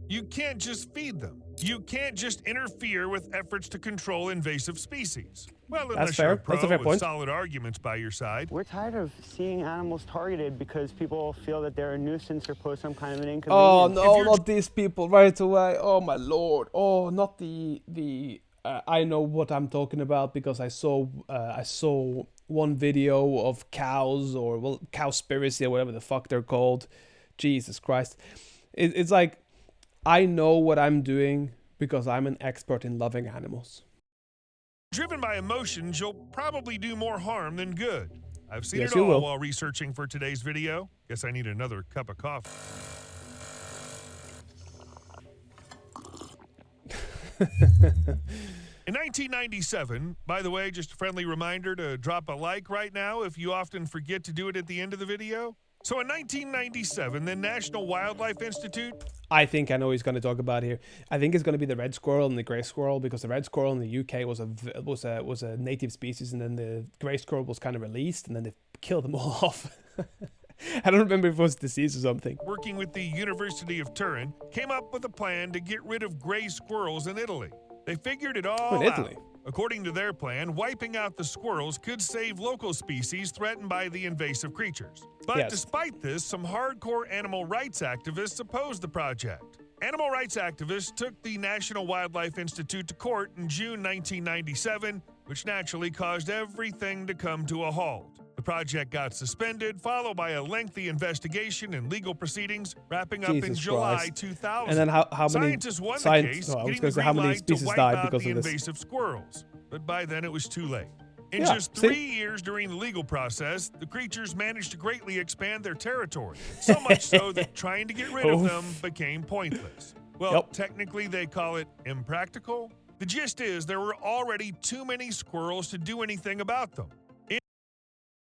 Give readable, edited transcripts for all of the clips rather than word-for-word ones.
You can't just feed them. You can't just interfere with efforts to control invasive species. Well, unless you're a pro That's a fair with point. solid arguments by your side. We're tired of seeing animals targeted because people feel that they're a nuisance or pose some kind of an Oh inconvenience. no, not these people right away. Oh my lord. Oh, not the I know what I'm talking about because I saw one video of cows, or well, cowspiracy or whatever the fuck they're called. Jesus Christ. It's like, I know what I'm doing because I'm an expert in loving animals. Driven by emotions, you'll probably do more harm than good. I've seen Yes, it you all will. while researching for today's video. Guess I need another cup of coffee. In 1997, by the way, just a friendly reminder to drop a like right now if you often forget to do it at the end of the video. So in 1997, the National Wildlife Institute... I think I know what he's going to talk about here. I think it's going to be the red squirrel and the grey squirrel, because the red squirrel in the UK was a native species, and then the grey squirrel was kind of released, and then they killed them all off. I don't remember if it was disease or something. Working with the University of Turin, came up with a plan to get rid of grey squirrels in Italy. They figured it all in Italy. out. According to their plan, wiping out the squirrels could save local species threatened by the invasive creatures. But Yes. despite this, some hardcore animal rights activists opposed the project. Animal rights activists took the National Wildlife Institute to court in June 1997, which naturally caused everything to come to a halt. The project got suspended, followed by a lengthy investigation and legal proceedings, wrapping up in Jesus July Christ. 2000. And then how many Scientists won the case, no, I was getting going to the say how green many light to species wipe died out because the of this. invasive squirrels. But by then it was too late. In Yeah, just see? 3 years during the legal process, the creatures managed to greatly expand their territory, so much so that trying to get rid of Oof. them became pointless. Well, Yep. technically they call it impractical. The gist is there were already too many squirrels to do anything about them.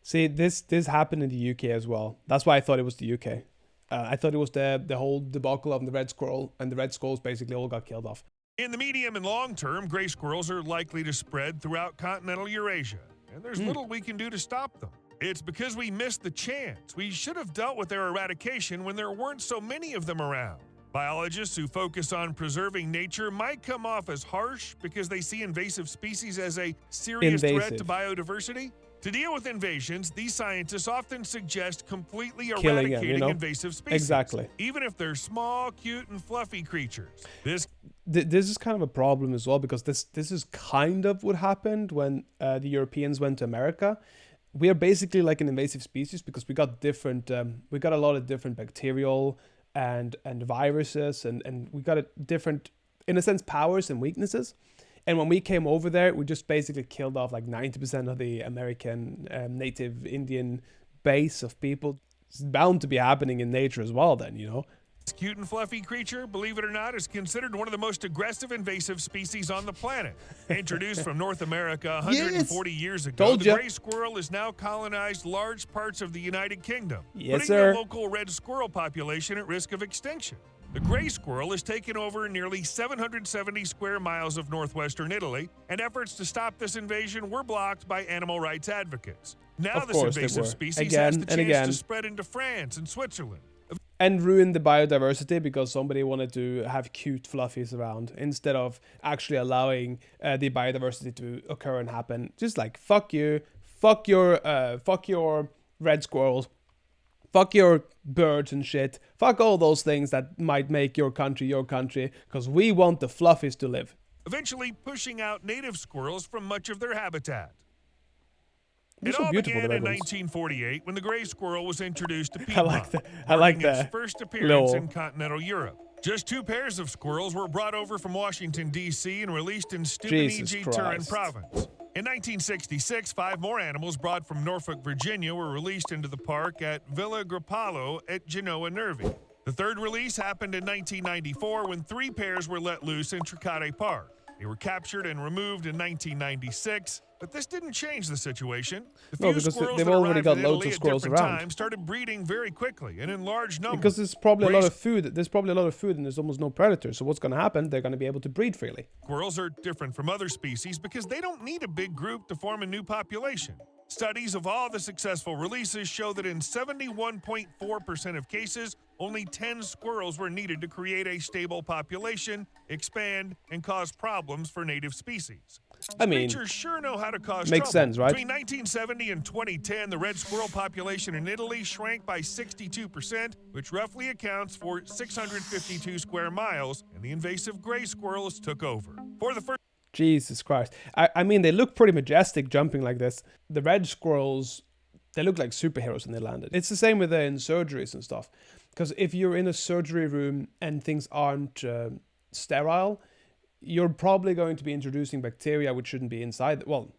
See, this happened in the UK as well. That's why I thought it was the UK. I thought it was the whole debacle of the red squirrel, and the red squirrels basically all got killed off. In the medium and long term, gray squirrels are likely to spread throughout continental Eurasia, and there's little we can do to stop them. It's because we missed the chance. We should have dealt with their eradication when there weren't so many of them around. Biologists who focus on preserving nature might come off as harsh because they see invasive species as a serious threat to biodiversity. To deal with invasions, these scientists often suggest completely Killing eradicating them, invasive species. Exactly. Even if they're small, cute, and fluffy creatures. This is kind of a problem as well, because this is kind of what happened when the Europeans went to America. We are basically like an invasive species because we got different, we got a lot of different bacterial and viruses, and we got a different, in a sense, powers and weaknesses. And when we came over there, we just basically killed off like 90% of the American native Indian base of people. It's bound to be happening in nature as well then, you know? This cute and fluffy creature, believe it or not, is considered one of the most aggressive invasive species on the planet. Introduced from North America 140 years ago, the gray squirrel has now colonized large parts of the United Kingdom, putting the local red squirrel population at risk of extinction. The gray squirrel has taken over nearly 770 square miles of northwestern Italy, and efforts to stop this invasion were blocked by animal rights advocates. Now this invasive species has the chance to spread into France and Switzerland. And ruin the biodiversity because somebody wanted to have cute fluffies around instead of actually allowing the biodiversity to occur and happen. Just like, fuck you, fuck your red squirrels, fuck your birds and shit, fuck all those things that might make your country, because we want the fluffies to live. Eventually pushing out native squirrels from much of their habitat. They're It so all beautiful, began the in red ones. 1948 when the gray squirrel was introduced to I Piedmont, like marking its that. first appearance in continental Europe. Just 2 pairs of squirrels were brought over from Washington, D.C. and released in Stupinigi, Turin province. In 1966, 5 more animals brought from Norfolk, Virginia were released into the park at Villa Grappolo at Genoa Nervi. The third release happened in 1994 when 3 pairs were let loose in Tricade Park. They were captured and removed in 1996, but this didn't change the situation. The few squirrels they've that already arrived got in loads Italy of at squirrels different around. times started breeding very quickly and in large numbers. Because there's probably a lot of food. There's probably a lot of food and there's almost no predators. So what's going to happen? They're going to be able to breed freely. Squirrels are different from other species because they don't need a big group to form a new population. Studies of all the successful releases show that in 71.4% of cases, only 10 squirrels were needed to create a stable population, expand, and cause problems for native species. I mean, Creatures sure know how to cause makes trouble. sense, right? Between 1970 and 2010, the red squirrel population in Italy shrank by 62%, which roughly accounts for 652 square miles, and the invasive gray squirrels took over. For the first Jesus Christ. I mean, they look pretty majestic jumping like this. The red squirrels, they look like superheroes when they landed. It's the same with in surgeries and stuff. Because if you're in a surgery room and things aren't sterile, you're probably going to be introducing bacteria which shouldn't be inside. Well,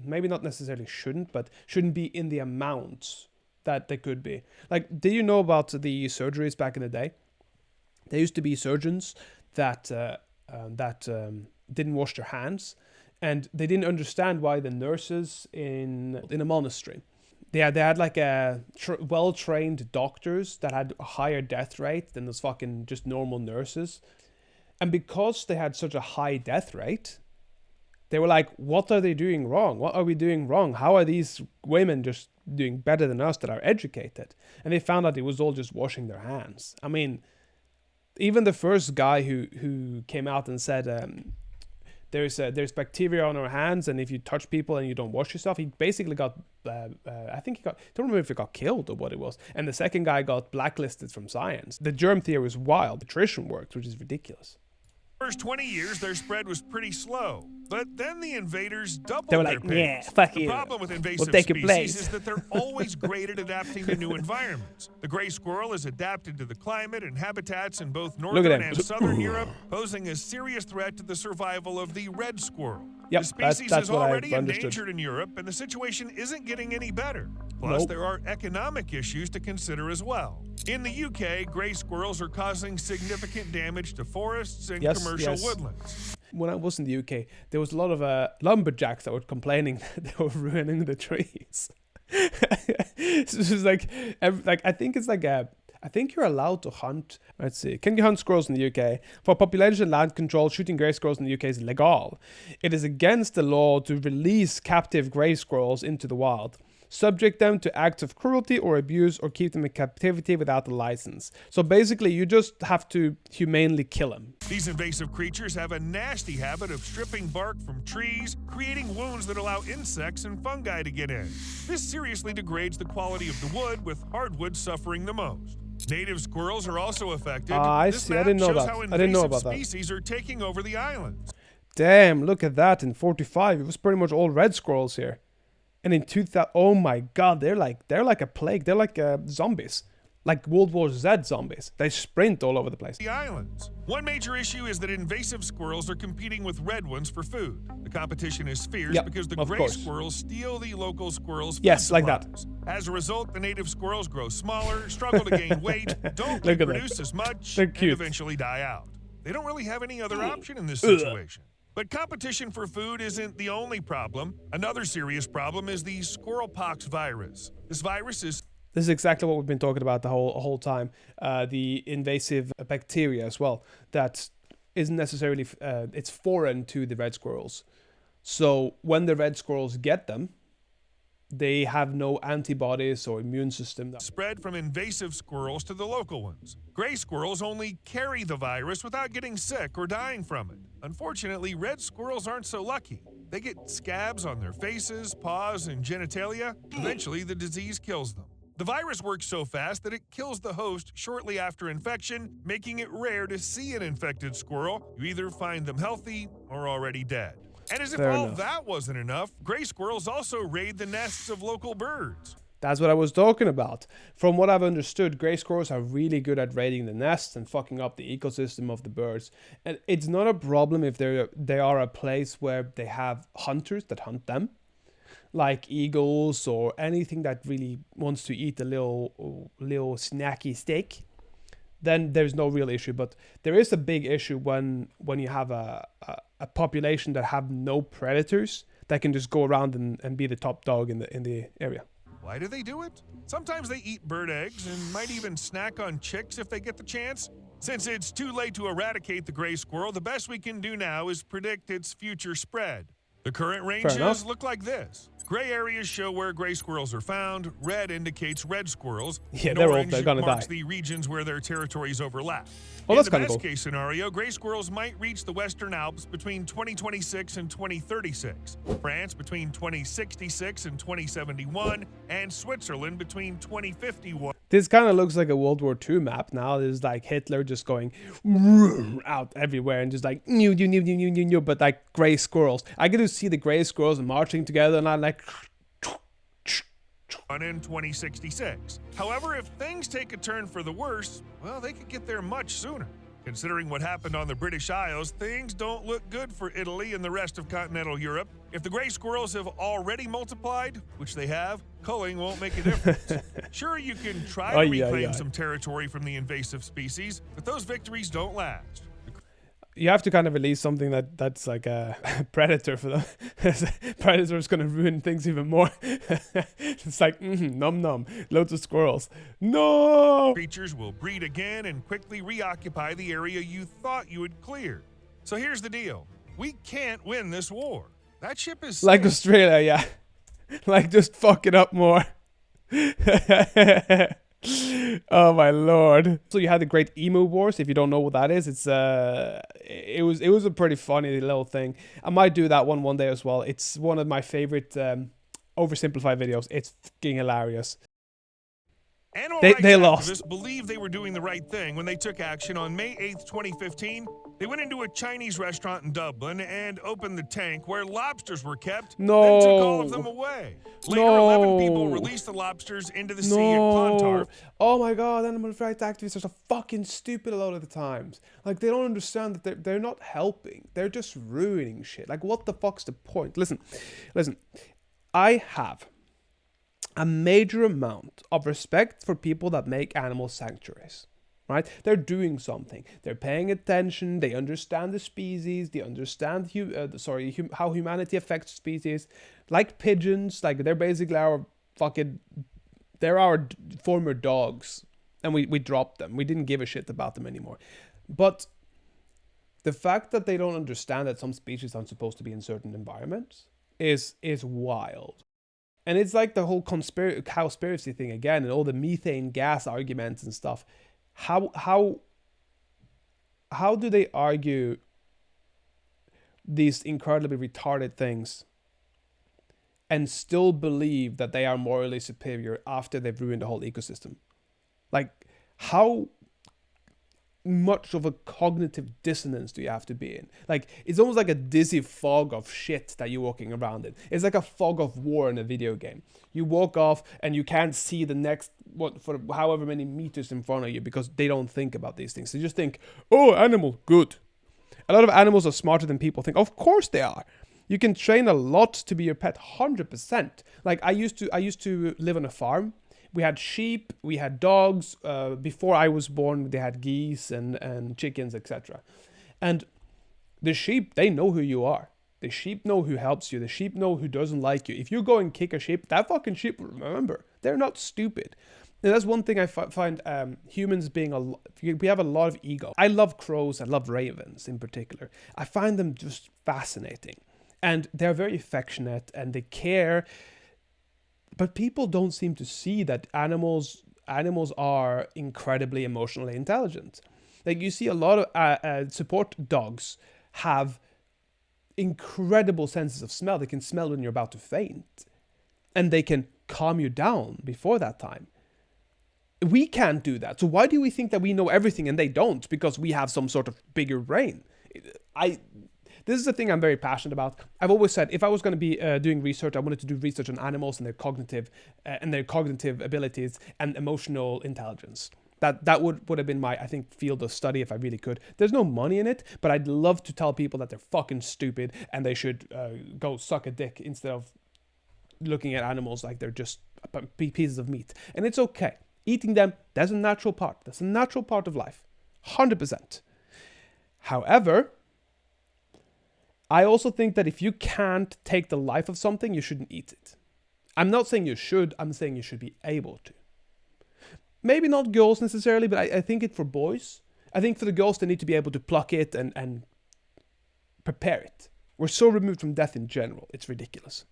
maybe not necessarily shouldn't, but shouldn't be in the amounts that they could be. Like, do you know about the surgeries back in the day? There used to be surgeons that didn't wash their hands, and they didn't understand why the nurses in a monastery, they had like a well-trained doctors that had a higher death rate than those fucking just normal nurses. And because they had such a high death rate, they were like, what are they doing wrong? What are we doing wrong? How are these women just doing better than us that are educated? And they found out it was all just washing their hands. I mean, even the first guy who came out and said, there's bacteria on our hands, and if you touch people and you don't wash yourself, he basically got, I don't remember if he got killed or what it was. And the second guy got blacklisted from science. The germ theory was wild. Nutrition works, which is ridiculous. First 20 years, their spread was pretty slow. But then the invaders doubled They were their like, pace. yeah, fuck you. The problem with invasive We'll take your species place. is that they're always great at adapting to new environments. The gray squirrel is adapted to the climate and habitats in both northern and southern Europe, posing a serious threat to the survival of the red squirrel. Yep, the species that's is what I've already understood. endangered in Europe, and the situation isn't getting any better. Plus, there are economic issues to consider as well. In the UK, gray squirrels are causing significant damage to forests and commercial woodlands. When I was in the UK, there was a lot of lumberjacks that were complaining that they were ruining the trees. It's just like I think it's like I think you're allowed to hunt. Let's see. Can you hunt squirrels in the UK? For population and land control, shooting grey squirrels in the UK is illegal. It is against the law to release captive grey squirrels into the wild, subject them to acts of cruelty or abuse, or keep them in captivity without a license. So basically, you just have to humanely kill them. These invasive creatures have a nasty habit of stripping bark from trees, creating wounds that allow insects and fungi to get in. This seriously degrades the quality of the wood, with hardwood suffering the most. Native squirrels are also affected. I This see. I map didn't know shows that. how I didn't know invasive about that. species are taking over the islands. Damn, look at that. In 45, it was pretty much all red squirrels here. And in 2000, oh my god, they're like a plague. They're like zombies. Like World War Z zombies. They sprint all over the place. The islands. One major issue is that invasive squirrels are competing with red ones for food. The competition is fierce because the gray squirrels steal the local squirrels' food Yes, like supplies. As a result, the native squirrels grow smaller, struggle to gain weight, don't reproduce as much, and eventually die out. They don't really have any other option in this situation. But competition for food isn't the only problem. Another serious problem is the squirrelpox virus. This virus is This is exactly what we've been talking about the whole time. The invasive bacteria as well. That isn't necessarily, it's foreign to the red squirrels. So when the red squirrels get them, they have no antibodies or immune system. Spread from invasive squirrels to the local ones. Gray squirrels only carry the virus without getting sick or dying from it. Unfortunately, red squirrels aren't so lucky. They get scabs on their faces, paws, and genitalia. Eventually, the disease kills them. The virus works so fast that it kills the host shortly after infection, making it rare to see an infected squirrel. You either find them healthy or already dead. And as if that wasn't enough, gray squirrels also raid the nests of local birds. That's what I was talking about. From what I've understood, gray squirrels are really good at raiding the nests and fucking up the ecosystem of the birds. And it's not a problem if they are a place where they have hunters that hunt them, like eagles or anything that really wants to eat a little snacky steak. Then there's no real issue. But there is a big issue when you have a population that have no predators that can just go around and be the top dog in the area. Why do they do it? Sometimes they eat bird eggs and might even snack on chicks if they get the chance. Since it's too late to eradicate the gray squirrel, the best we can do now is predict its future spread. The current ranges look like this. Gray areas show where gray squirrels are found, red indicates red squirrels, Yeah, and they're orange gonna marks die. the regions where their territories overlap. Oh, In that's the kind of best cool. case scenario, gray squirrels might reach the Western Alps between 2026 and 2036, France between 2066 and 2071, and Switzerland between 2051. This kind of looks like a World War II map now. There's like Hitler just going out everywhere and just like new, but like gray squirrels. I get to see the gray squirrels marching together, and I'm like. In 2066. However, if things take a turn for the worse, well, they could get there much sooner. Considering what happened on the British Isles, things don't look good for Italy and the rest of continental Europe. If the gray squirrels have already multiplied, which they have, culling won't make a difference. Sure, you can try to reclaim some territory from the invasive species, but those victories don't last. You have to kind of release something that's like a predator for them. Predator's going to ruin things even more. It's like, nom, loads of squirrels. No! Creatures will breed again and quickly reoccupy the area you thought you had cleared. So here's the deal. We can't win this war. That ship is like Australia, yeah. Like, just fuck it up more. Oh my lord. So you had the Great Emu Wars. If you don't know what that is, it was a pretty funny little thing. I might do that one day as well. It's one of my favorite oversimplified videos. It's fucking hilarious. Animal they rights lost. Activists believe they were doing the right thing when they took action on May 8th, 2015. They went into a Chinese restaurant in Dublin and opened the tank where lobsters were kept, then took all of them away. Later, 11 people released the lobsters into the sea at Clontarf. Oh my god, animal rights activists are so fucking stupid a lot of the times. Like, they don't understand that they're not helping. They're just ruining shit. Like, what the fuck's the point? Listen. I have a major amount of respect for people that make animal sanctuaries, right? They're doing something. They're paying attention. They understand the species. They understand how humanity affects species. Like pigeons, like they're basically they're our former dogs, and we dropped them. We didn't give a shit about them anymore. But the fact that they don't understand that some species aren't supposed to be in certain environments is wild. And it's like the whole cowspiracy thing again, and all the methane gas arguments and stuff. How do they argue these incredibly retarded things and still believe that they are morally superior after they've ruined the whole ecosystem? Like, how much of a cognitive dissonance do you have to be in? Like, it's almost like a dizzy fog of shit that you're walking around in. It's like a fog of war in a video game. You walk off and you can't see the next for however many meters in front of you because they don't think about these things. They just think, oh, animal, good. A lot of animals are smarter than people think. Of course they are. You can train a lot to be your pet, 100%. Like, I used to live on a farm. We had sheep, we had dogs. Before I was born, they had geese and chickens, etc. And the sheep, they know who you are. The sheep know who helps you. The sheep know who doesn't like you. If you go and kick a sheep, that fucking sheep will remember. They're not stupid. And that's one thing I find humans being we have a lot of ego. I love crows. I love ravens in particular. I find them just fascinating. And they're very affectionate and they care. But people don't seem to see that animals are incredibly emotionally intelligent. Like, you see a lot of support dogs have incredible senses of smell. They can smell when you're about to faint. And they can calm you down before that time. We can't do that. So why do we think that we know everything and they don't? Because we have some sort of bigger brain. This is the thing I'm very passionate about. I've always said if I was going to be doing research, I wanted to do research on animals and their cognitive abilities and emotional intelligence. That would have been my, I think, field of study if I really could. There's no money in it, but I'd love to tell people that they're fucking stupid and they should go suck a dick instead of looking at animals like they're just pieces of meat. And it's okay. Eating them, that's a natural part. That's a natural part of life. 100%. However, I also think that if you can't take the life of something, you shouldn't eat it. I'm not saying you should, I'm saying you should be able to. Maybe not girls necessarily, but I think it for boys. I think for the girls, they need to be able to pluck it and prepare it. We're so removed from death in general. It's ridiculous.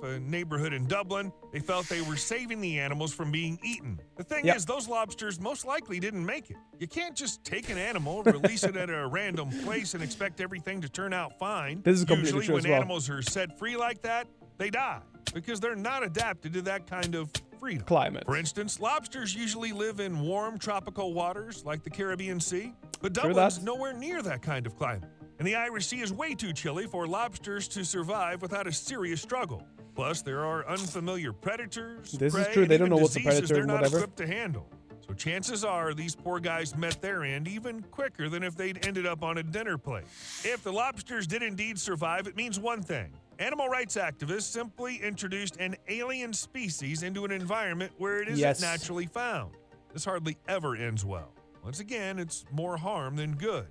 A neighborhood in Dublin, they felt they were saving the animals from being eaten. The thing is, those lobsters most likely didn't make it. You can't just take an animal, release it at a random place, and expect everything to turn out fine. This is completely Usually, true when as well. animals are set free like that, they die because they're not adapted to that kind of freedom. Climate. For instance, lobsters usually live in warm tropical waters like the Caribbean Sea, but True Dublin's that. nowhere near that kind of climate. And the Irish Sea is way too chilly for lobsters to survive without a serious struggle. Plus, there are unfamiliar predators, This is prey, true. and They don't even know what's a diseases predator they're and not whatever. equipped to handle. So chances are these poor guys met their end even quicker than if they'd ended up on a dinner plate. If the lobsters did indeed survive, it means one thing. Animal rights activists simply introduced an alien species into an environment where it isn't naturally found. This hardly ever ends well. Once again, it's more harm than good.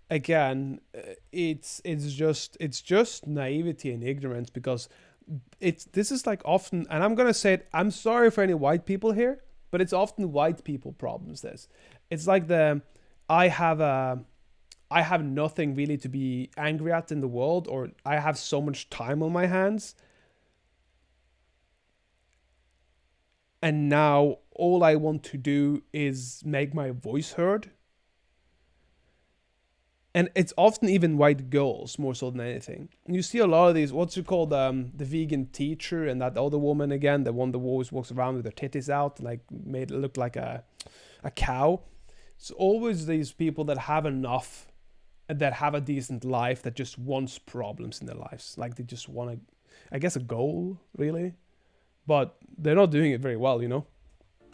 Again, it's just naivety and ignorance, because this is like often, and I'm gonna say it, I'm sorry for any white people here, but it's often white people problems. It's like I have nothing really to be angry at in the world, or I have so much time on my hands, and now all I want to do is make my voice heard. And it's often even white girls more so than anything. And you see a lot of these, what's it called, the vegan teacher and that other woman again, the one that always walks around with her titties out, like made it look like a cow. It's always these people that have enough, that have a decent life, that just wants problems in their lives. Like they just want I guess, a goal, really. But they're not doing it very well, you know?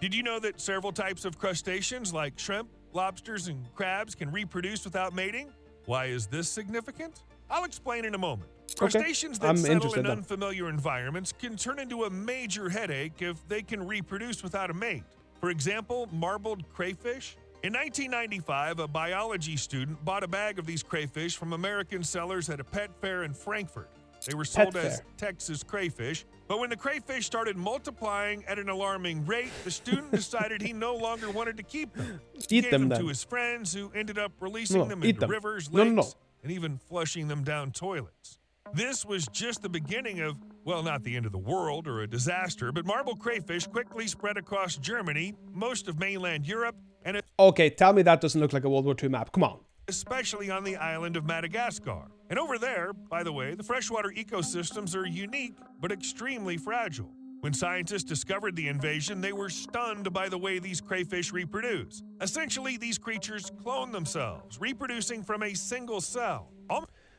Did you know that several types of crustaceans like shrimp, lobsters, and crabs can reproduce without mating? Why is this significant? I'll explain in a moment. Crustaceans that settle in unfamiliar environments can turn into a major headache if they can reproduce without a mate. For example, marbled crayfish. In 1995, a biology student bought a bag of these crayfish from American sellers at a pet fair in Frankfurt. They were sold as Texas crayfish, but when the crayfish started multiplying at an alarming rate, the student decided he no longer wanted to keep them. He gave them to his friends, who ended up releasing them into rivers, lakes, and even flushing them down toilets. This was just the beginning of, well, not the end of the world or a disaster, but marbled crayfish quickly spread across Germany, most of mainland Europe, and okay, tell me that doesn't look like a World War II map. Come on. Especially on the island of Madagascar. And over there, by the way, the freshwater ecosystems are unique but extremely fragile. When scientists discovered the invasion, they were stunned by the way these crayfish reproduce. Essentially, these creatures clone themselves, reproducing from a single cell.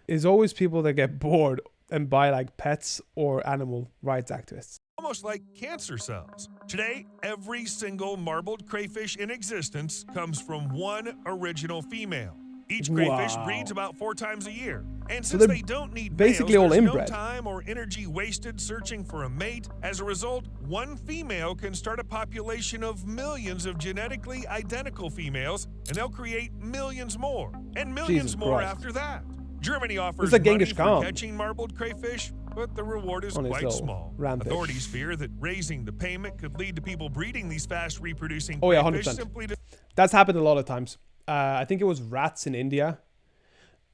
There's always people that get bored and buy like pets or animal rights activists. Almost like cancer cells. Today, every single marbled crayfish in existence comes from one original female. Each crayfish breeds about 4 times a year. And since they don't need basically males, all there's inbred. no time or energy wasted searching for a mate. As a result, one female can start a population of millions of genetically identical females, and they'll create millions more, and millions more after that. Germany offers money for catching marbled crayfish, but the reward is quite small. Authorities fear that raising the payment could lead to people breeding these fast-reproducing crayfish 100%. That's happened a lot of times. I think it was rats in India.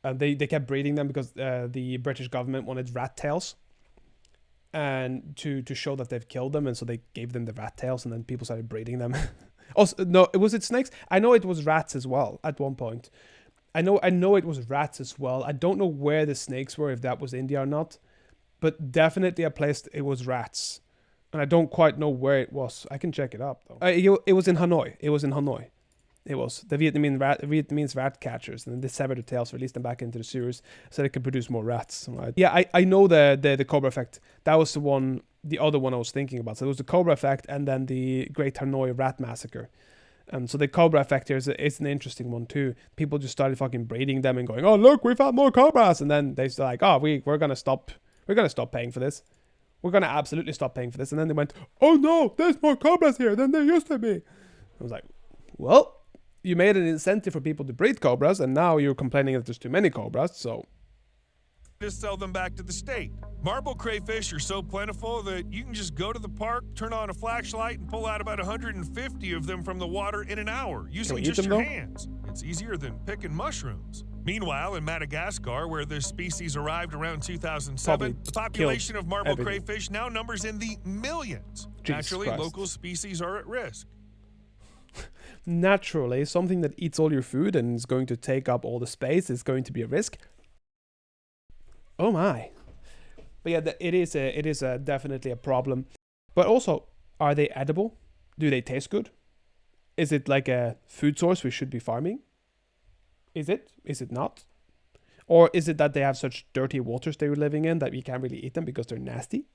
They kept breeding them because the British government wanted rat tails, and to show that they've killed them, and so they gave them the rat tails, and then people started breeding them. Also, no, was it snakes? I know it was rats as well at one point. I know it was rats as well. I don't know where the snakes were, if that was India or not, but definitely a place it was rats, and I don't quite know where it was. I can check it up though. It was in Hanoi. It was the Vietnamese rat catchers, and then they severed the tails, released them back into the sewers so they could produce more rats. Right? Yeah, I know the Cobra effect. That was the other one I was thinking about. So it was the Cobra effect, and then the Great Hanoi Rat Massacre. So the Cobra effect here is an interesting one too. People just started fucking breeding them and going, oh look, we found more cobras, and then they started like, oh, we're gonna stop paying for this. We're gonna absolutely stop paying for this. And then they went, oh no, there's more cobras here than there used to be. I was like, well, you made an incentive for people to breed cobras, and now you're complaining that there's too many cobras, so just sell them back to the state. Marble crayfish are so plentiful that you can just go to the park, turn on a flashlight, and pull out about 150 of them from the water in an hour using just your hands. It's easier than picking mushrooms. Meanwhile, in Madagascar, where this species arrived around 2007, Probably the population of marble everything. crayfish now numbers in the millions. Jesus Naturally, Christ. local species are at risk. Naturally, something that eats all your food and is going to take up all the space is going to be a risk. Oh my. But yeah, it is definitely a problem. But also, are they edible? Do they taste good? Is it like a food source we should be farming? Is it? Is it not? Or is it that they have such dirty waters they were living in that we can't really eat them because they're nasty?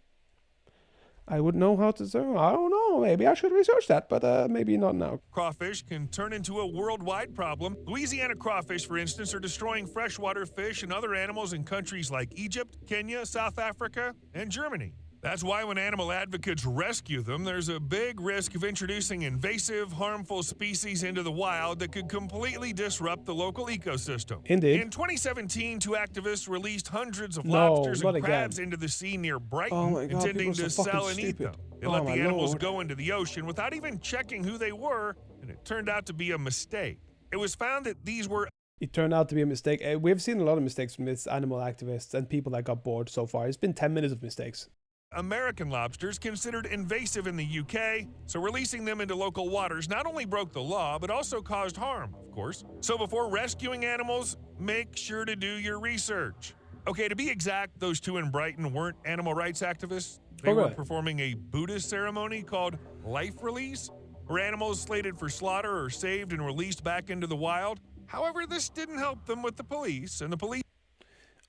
I wouldn't know how to say. I don't know. Maybe I should research that, but maybe not now. Crawfish can turn into a worldwide problem. Louisiana crawfish, for instance, are destroying freshwater fish and other animals in countries like Egypt, Kenya, South Africa, and Germany. That's why when animal advocates rescue them, there's a big risk of introducing invasive, harmful species into the wild that could completely disrupt the local ecosystem. Indeed. In 2017, two activists released hundreds of No, lobsters not and crabs again. into the sea near Brighton, Oh my God, intending people are to so fucking sell and eat stupid. them. They Oh let the my animals Lord. go into the ocean without even checking who they were, and it turned out to be a mistake. It was found that these were It turned out to be a mistake. We've seen a lot of mistakes from this animal activists and people that got bored so far. It's been 10 minutes of mistakes. American lobsters considered invasive in the UK, so releasing them into local waters not only broke the law, but also caused harm, of course. So before rescuing animals, make sure to do your research. Okay, to be exact, those two in Brighton weren't animal rights activists. They were really? performing a Buddhist ceremony called life release, where animals slated for slaughter are saved and released back into the wild. However, this didn't help them with the police, and the police...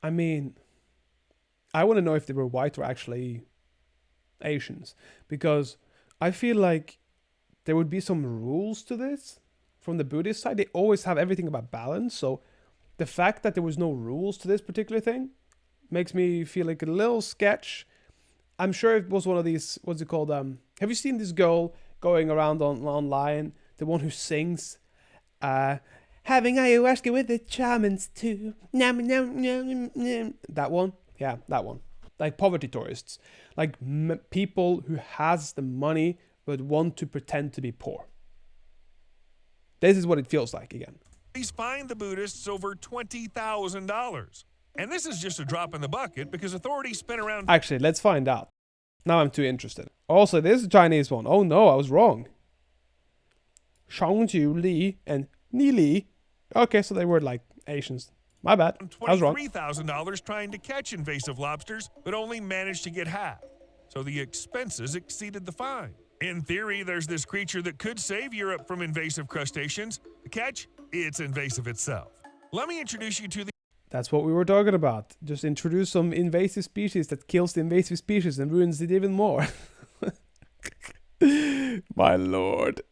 I mean, I want to know if they were white or actually Asians, because I feel like there would be some rules to this from the Buddhist side. They always have everything about balance, so the fact that there was no rules to this particular thing makes me feel like a little sketch. I'm sure it was one of these, what's it called? Have you seen this girl going around online, the one who sings, having ayahuasca with the shamans too. That one? Yeah, that one. Like poverty tourists. Like people who has the money but want to pretend to be poor. This is what it feels like again. He's fined the Buddhists over $20,000. And this is just a drop in the bucket because authorities spent around... Actually, let's find out. Now I'm too interested. Also, this is a Chinese one. Oh no, I was wrong. Shangju Li and Ni Li. Okay, so they were like Asians. My bad. I was wrong. $23,000 trying to catch invasive lobsters, but only managed to get half. So the expenses exceeded the fine. In theory, there's this creature that could save Europe from invasive crustaceans. The catch? It's invasive itself. Let me introduce you to the... That's what we were talking about. Just introduce some invasive species that kills the invasive species and ruins it even more. My lord.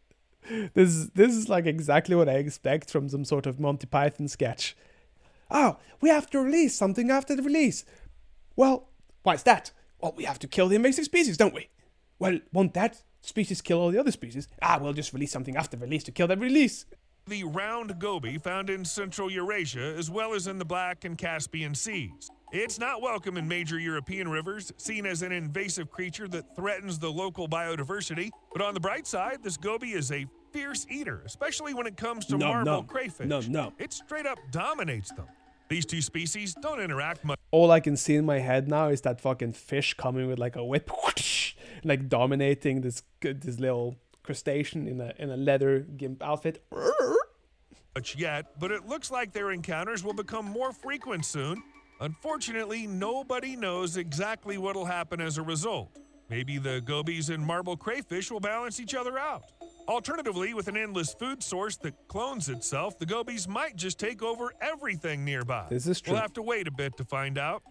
This is like exactly what I expect from some sort of Monty Python sketch. Oh, we have to release something after the release. Well, why's that? Well, we have to kill the invasive species, don't we? Well, won't that species kill all the other species? We'll just release something after release to kill that release. The round goby found in Central Eurasia as well as in the Black and Caspian Seas. It's not welcome in major European rivers, seen as an invasive creature that threatens the local biodiversity. But on the bright side, this goby is a fierce eater, especially when it comes to marble crayfish. It straight up dominates them. These two species don't interact much. All I can see in my head now is that fucking fish coming with like a whip, like dominating this little crustacean in a leather gimp outfit. Much yet, but it looks like their encounters will become more frequent soon. Unfortunately, nobody knows exactly what'll happen as a result. Maybe the gobies and marble crayfish will balance each other out. Alternatively, with an endless food source that clones itself, the gobies might just take over everything nearby. This is true. We'll have to wait a bit to find out.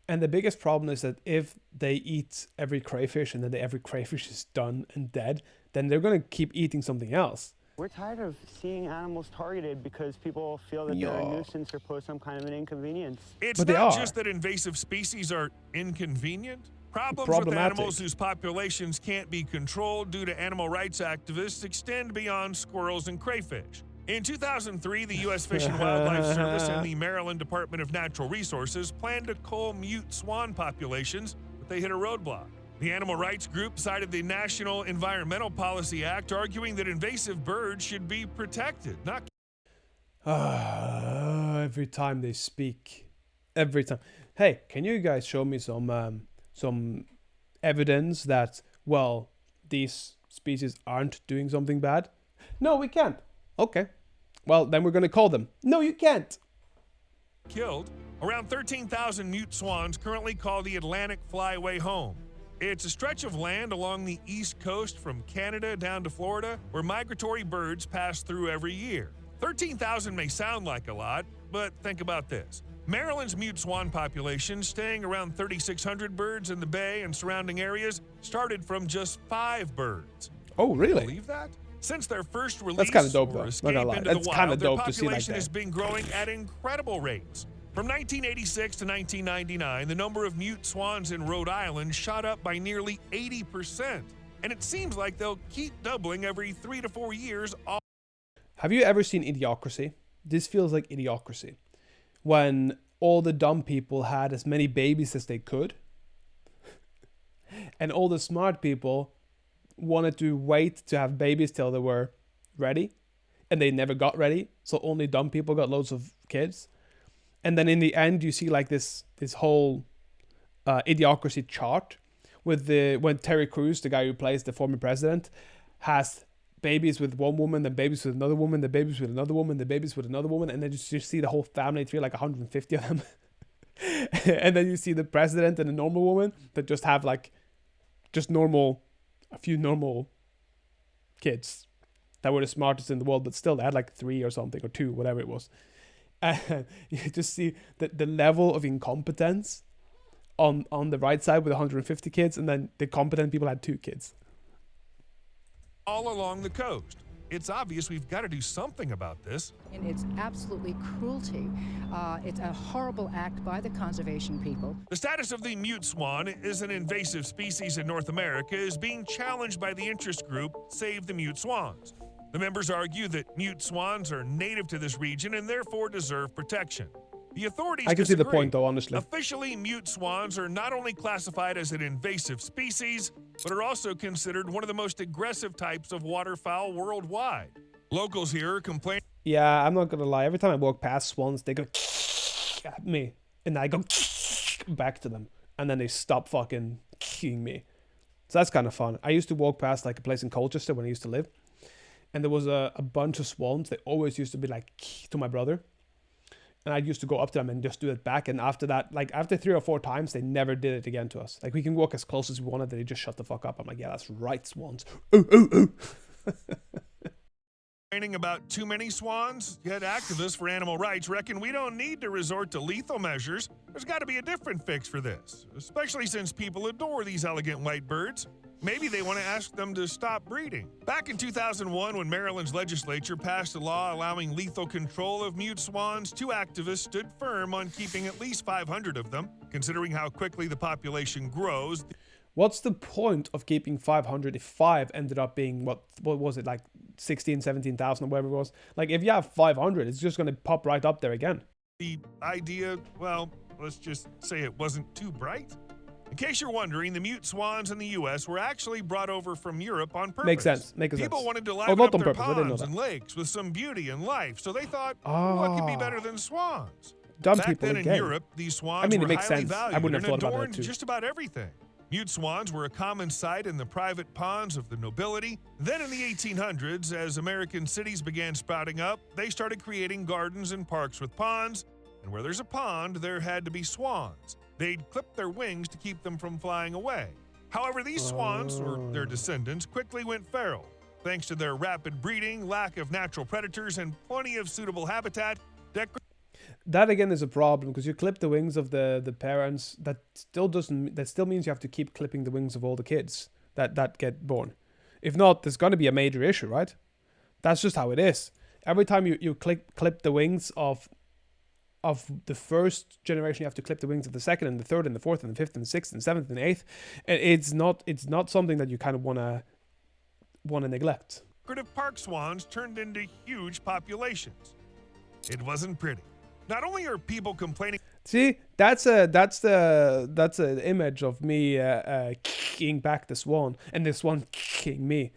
And the biggest problem is that if they eat every crayfish and then every crayfish is done and dead, then they're going to keep eating something else. We're tired of seeing animals targeted because people feel that they're a nuisance or pose some kind of an inconvenience. It's not just that invasive species are inconvenient. Problems with animals whose populations can't be controlled due to animal rights activists extend beyond squirrels and crayfish. In 2003, the U.S. Fish and Wildlife Service and the Maryland Department of Natural Resources planned to cull mute swan populations, but they hit a roadblock. The animal rights group cited the National Environmental Policy Act, arguing that invasive birds should be protected, not... If every time they speak. Every time. Hey, can you guys show me some evidence that, well, these species aren't doing something bad? No, we can't. Okay. Well, then we're going to call them. No, you can't. Killed. Around 13,000 mute swans currently call the Atlantic Flyway home. It's a stretch of land along the east coast from Canada down to Florida where migratory birds pass through every year. 13,000 may sound like a lot, but think about this. Maryland's mute swan population, staying around 3,600 birds in the bay and surrounding areas, started from just 5 birds. Oh, really? Believe that? Since their first release, that's kind of dope, though. Escape Not gonna lie. into That's the kind of wild, their dope to see like population that. has been growing at incredible rates. From 1986 to 1999, the number of mute swans in Rhode Island shot up by nearly 80%. And it seems like they'll keep doubling every 3 to 4 years. Have you ever seen Idiocracy? This feels like Idiocracy. When all the dumb people had as many babies as they could. And all the smart people wanted to wait to have babies till they were ready. And they never got ready. So only dumb people got loads of kids. And then in the end, you see like this whole Idiocracy chart with when Terry Crews, the guy who plays the former president, has babies with one woman, then babies with another woman, then babies with another woman, then babies with another woman, and then you just see the whole family tree, like 150 of them. And then you see the president and a normal woman that just have like just a few normal kids that were the smartest in the world, but still they had like 3 or something, or 2, whatever it was. And you just see the level of incompetence on the right side with 150 kids, and then the competent people had 2 kids. All along the coast. It's obvious we've got to do something about this. And it's absolutely cruelty. It's a horrible act by the conservation people. The status of the mute swan as an invasive species in North America is being challenged by the interest group Save the Mute Swans. The members argue that mute swans are native to this region and therefore deserve protection. The authorities I can see the disagree. point, though, honestly. Officially, mute swans are not only classified as an invasive species, but are also considered one of the most aggressive types of waterfowl worldwide. Locals here are complaining. Yeah, I'm not gonna lie. Every time I walk past swans, they go at me, and I go back to them, and then they stop fucking kicking me. So that's kind of fun. I used to walk past like a place in Colchester when I used to live, and there was a bunch of swans. They always used to be like to my brother. And I used to go up to them and just do it back. And after that, like after 3 or 4 times, they never did it again to us. Like we can walk as close as we wanted, they just shut the fuck up. I'm like, yeah, that's right, swans. Ooh, ooh, ooh. Complaining about too many swans, yet activists for animal rights reckon we don't need to resort to lethal measures. There's got to be a different fix for this, especially since people adore these elegant white birds. Maybe they want to ask them to stop breeding. Back in 2001, when Maryland's legislature passed a law allowing lethal control of mute swans, 2 activists stood firm on keeping at least 500 of them. Considering how quickly the population grows, What's the point of keeping 500 if 5 ended up being, what was it, like 16, 17,000 or whatever it was? Like if you have 500, it's just going to pop right up there again. the idea, well, let's just say it wasn't too bright. In case you're wondering, the mute swans in the U.S. were actually brought over from Europe on purpose. Makes sense. Makes sense. People wanted to Oh, liven not up on their purpose. I didn't know ponds that. and lakes with some beauty and life, so they thought, what could be better than swans? Dumb Back people then again. in Europe, these swans I mean, it were makes highly sense. I valued wouldn't have and thought about that adorned too. just about everything. Mute swans were a common sight in the private ponds of the nobility. Then in the 1800s, as American cities began sprouting up, they started creating gardens and parks with ponds, and where there's a pond, there had to be swans. They'd clip their wings to keep them from flying away. However, these swans, or their descendants, quickly went feral. Thanks to their rapid breeding, lack of natural predators, and plenty of suitable habitat, That again is a problem because you clip the wings of the parents. That still means you have to keep clipping the wings of all the kids that get born. If not, there's going to be a major issue, right? That's just how it is. Every time you clip the wings of the first generation, you have to clip the wings of the second and the third and the fourth and the fifth and the sixth and seventh and eighth. And it's not something that you kind of wanna neglect. decorative park swans turned into huge populations. It wasn't pretty. Not only are people complaining. See, that's an image of me kicking back the swan, and the swan kicking me.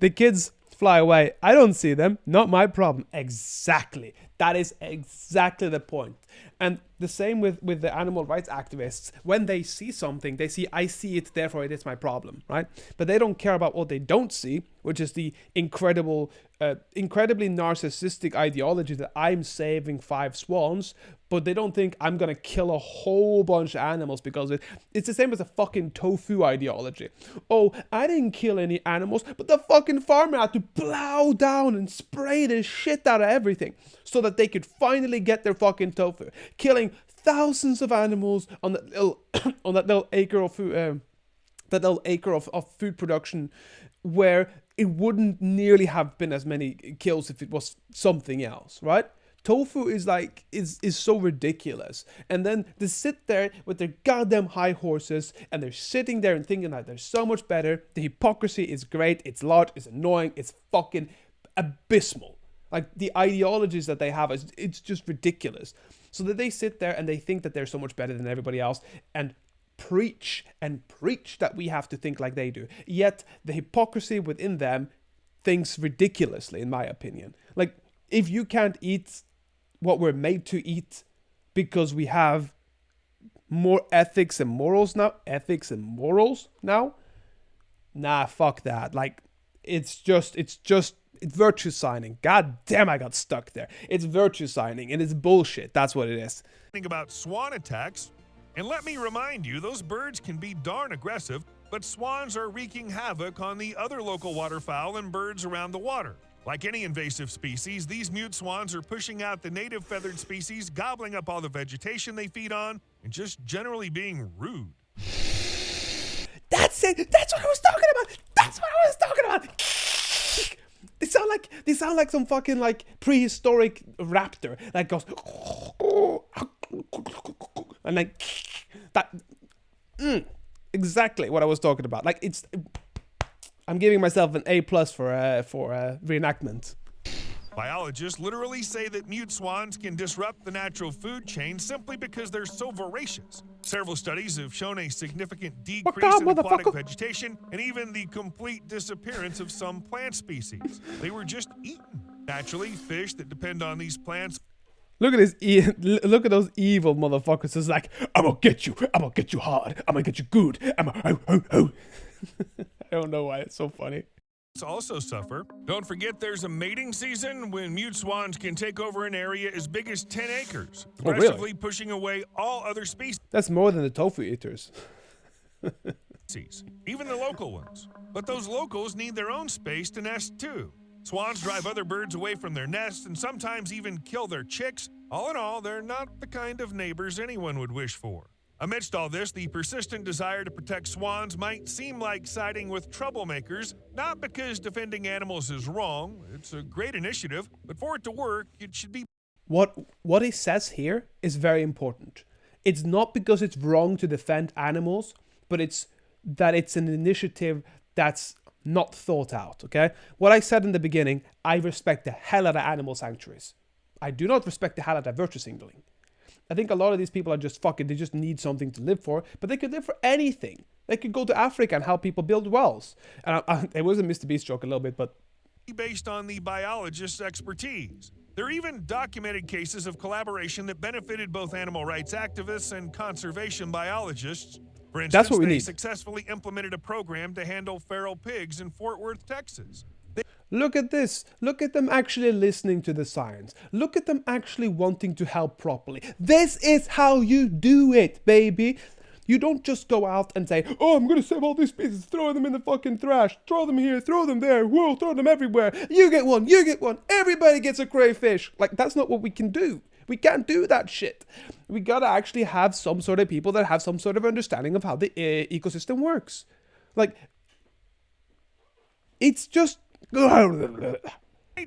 The kids fly away. I don't see them. Not my problem. Exactly. That is exactly the point. And the same with the animal rights activists. When they see something, they see, I see it, therefore it is my problem, right? But they don't care about what they don't see, which is the incredibly narcissistic ideology that I'm saving 5 swans, but they don't think I'm gonna kill a whole bunch of animals because it's the same as a fucking tofu ideology. Oh, I didn't kill any animals, but the fucking farmer had to plow down and spray the shit out of everything so that they could finally get their fucking tofu, killing thousands of animals on that little on that little acre of food, of food production, where it wouldn't nearly have been as many kills if it was something else, right? Tofu is so ridiculous. And then they sit there with their goddamn high horses, and they're sitting there and thinking that they're so much better. The hypocrisy is great, it's large, it's annoying, it's fucking abysmal. Like, the ideologies that they have, it's just ridiculous. So that they sit there and they think that they're so much better than everybody else, and preach that we have to think like they do. Yet the hypocrisy within them thinks ridiculously, in my opinion. Like, if you can't eat what we're made to eat because we have more ethics and morals now, nah, fuck that. Like, it's virtue signing. God damn, I got stuck there. It's virtue signing, and it's bullshit. That's what it is. Think about swan attacks, and let me remind you, those birds can be darn aggressive, but swans are wreaking havoc on the other local waterfowl and birds around the water. Like any invasive species, these mute swans are pushing out the native feathered species, gobbling up all the vegetation they feed on, and just generally being rude. That's it. That's what I was talking about. They sound like some fucking like prehistoric raptor that goes and like that. Exactly what I was talking about. Like, I'm giving myself an A+ for reenactment. Biologists literally say that mute swans can disrupt the natural food chain simply because they're so voracious. Several studies have shown a significant decrease in aquatic vegetation and even the complete disappearance of some plant species. They were just eaten. Naturally, fish that depend on these plants. Look at look at those evil motherfuckers. It's like, I'm gonna get you hard. I'm gonna get you good. I don't know why it's so funny. Also suffer. Don't forget there's a mating season when mute swans can take over an area as big as 10 acres, aggressively pushing away all other species. That's more than the tofu eaters. Even the local ones. But those locals need their own space to nest too. Swans drive other birds away from their nests and sometimes even kill their chicks. All in all, they're not the kind of neighbors anyone would wish for. Amidst all this, the persistent desire to protect swans might seem like siding with troublemakers, not because defending animals is wrong. It's a great initiative, but for it to work, it should be... What he says here is very important. It's not because it's wrong to defend animals, but it's that it's an initiative that's not thought out, okay? What I said in the beginning, I respect the hell out of animal sanctuaries. I do not respect the hell out of virtue signaling. I think a lot of these people are just fucking, they just need something to live for, but they could live for anything. They could go to Africa and help people build wells. And it was a Mr. Beast joke a little bit, but... based on the biologist's expertise. There are even documented cases of collaboration that benefited both animal rights activists and conservation biologists. For instance, that's what we need. Successfully implemented a program to handle feral pigs in Fort Worth, Texas. Look at this. Look at them actually listening to the science. Look at them actually wanting to help properly. This is how you do it, baby. You don't just go out and say, oh, I'm going to save all these species, throw them in the fucking trash, throw them here, throw them there, whoa, throw them everywhere. You get one, everybody gets a crayfish. Like, that's not what we can do. We can't do that shit. We gotta actually have some sort of people that have some sort of understanding of how the ecosystem works. Like, it's just... Made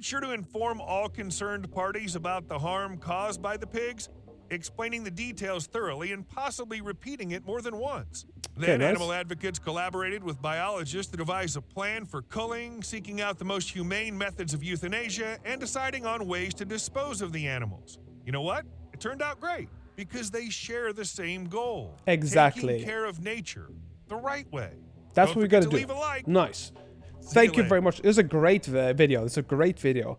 sure to inform all concerned parties about the harm caused by the pigs, explaining the details thoroughly and possibly repeating it more than once. Then animal advocates collaborated with biologists to devise a plan for culling, seeking out the most humane methods of euthanasia, and deciding on ways to dispose of the animals. You know what? It turned out great because they share the same goal. Exactly. Taking care of nature the right way. That's what we gotta do. Leave a like. Nice. Thank you very much. It was a great video. It's a great video.